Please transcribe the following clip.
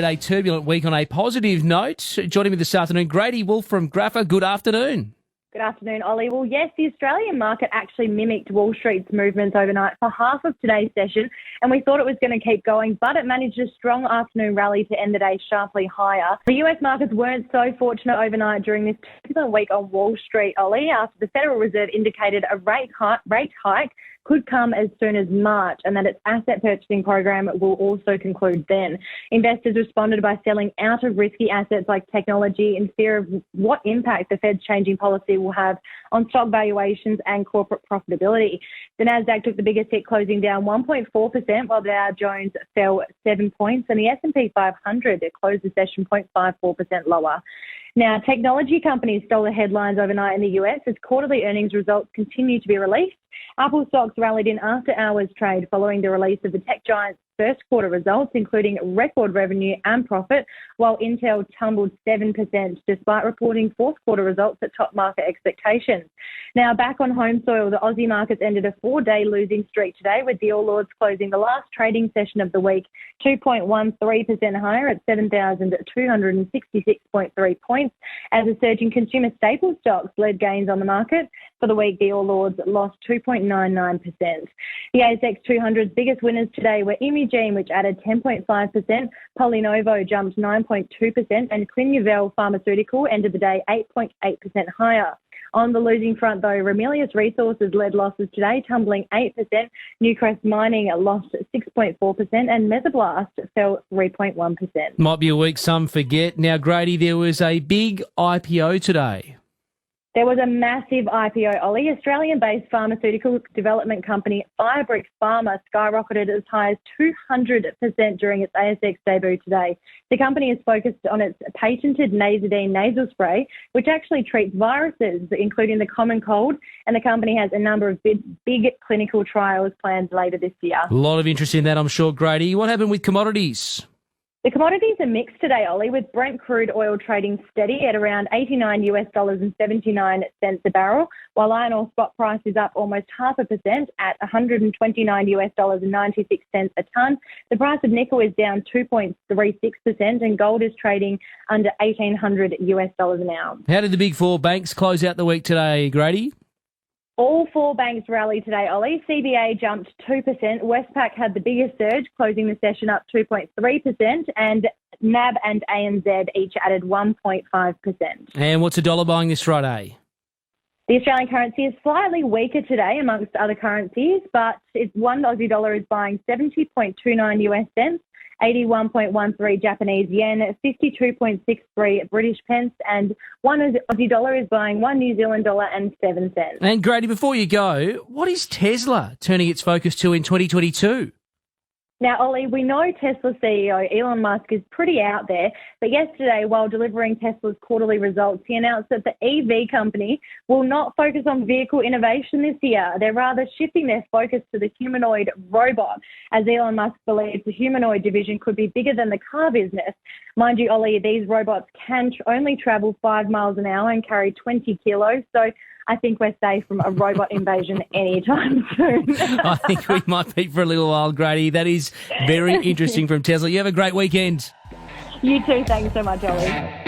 A turbulent week on a positive note. Joining me this afternoon, Grady Wulff from Grafa. Good afternoon. Good afternoon, Ollie. Well, yes, the Australian market actually mimicked Wall Street's movements overnight for half of today's session, and we thought it was going to keep going, but it managed a strong afternoon rally to end the day sharply higher. The US markets weren't so fortunate overnight during this turbulent week on Wall Street, Ollie, after the Federal Reserve indicated a rate hike could come as soon as March, and that its asset purchasing program will also conclude then. Investors responded by selling out of risky assets like technology in fear of what impact the Fed's changing policy will have on stock valuations and corporate profitability. The Nasdaq took the biggest hit, closing down 1.4%, while the Dow Jones fell 7 points, and the S&P 500 closed the session 0.54% lower. Now, technology companies stole the headlines overnight in the US as quarterly earnings results continue to be released. Apple stocks rallied in after-hours trade following the release of the tech giant's first quarter results, including record revenue and profit, while Intel tumbled 7% despite reporting fourth quarter results that topped market expectations. Now, back on home soil, the Aussie markets ended a 4-day losing streak today, with the All Ords closing the last trading session of the week 2.13% higher at 7,266.3 points, as a surge in consumer staple stocks led gains on the market. For the week, the All Ords lost 2.99%. The ASX 200's biggest winners today were Imugene, which added 10.5%, Polynovo jumped 9.2%, and Clinuvel Pharmaceutical ended the day 8.8% higher. On the losing front, though, Ramelius Resources led losses today, tumbling 8%. Newcrest Mining lost 6.4%, and Mesoblast fell 3.1%. Might be a week some forget. Now, Grady, there was a big IPO today. There was a massive IPO, Ollie. Australian-based pharmaceutical development company Firebricks Pharma skyrocketed as high as 200% during its ASX debut today. The company is focused on its patented Nazidine nasal spray, which actually treats viruses, including the common cold, and the company has a number of big clinical trials planned later this year. A lot of interest in that, I'm sure, Grady. What happened with commodities? The commodities are mixed today, Ollie, with Brent crude oil trading steady at around $89.79 a barrel, while iron ore spot price is up almost 0.5% at $129.96 a tonne. The price of nickel is down 2.36%, and gold is trading under $1,800 an ounce. How did the big four banks close out the week today, Grady? All four banks rallied today, Ollie. CBA jumped 2%. Westpac had the biggest surge, closing the session up 2.3%, and NAB and ANZ each added 1.5%. And what's a dollar buying this Friday? The Australian currency is slightly weaker today amongst other currencies, but one Aussie dollar is buying 70.29 US cents, 81.13 Japanese yen, 52.63 British pence, and one Aussie dollar is buying 1 New Zealand dollar and 7 cents. And Grady, before you go, what is Tesla turning its focus to in 2022? Now, Ollie, we know Tesla CEO Elon Musk is pretty out there, but yesterday, while delivering Tesla's quarterly results, he announced that the EV company will not focus on vehicle innovation this year. They're rather shifting their focus to the humanoid robot, as Elon Musk believes the humanoid division could be bigger than the car business. Mind you, Ollie, these robots can only travel 5 miles an hour and carry 20 kilos, so I think we're safe from a robot invasion anytime soon. I think we might be for a little while, Grady. That is very interesting from Tesla. You have a great weekend. You too. Thanks so much, Ollie.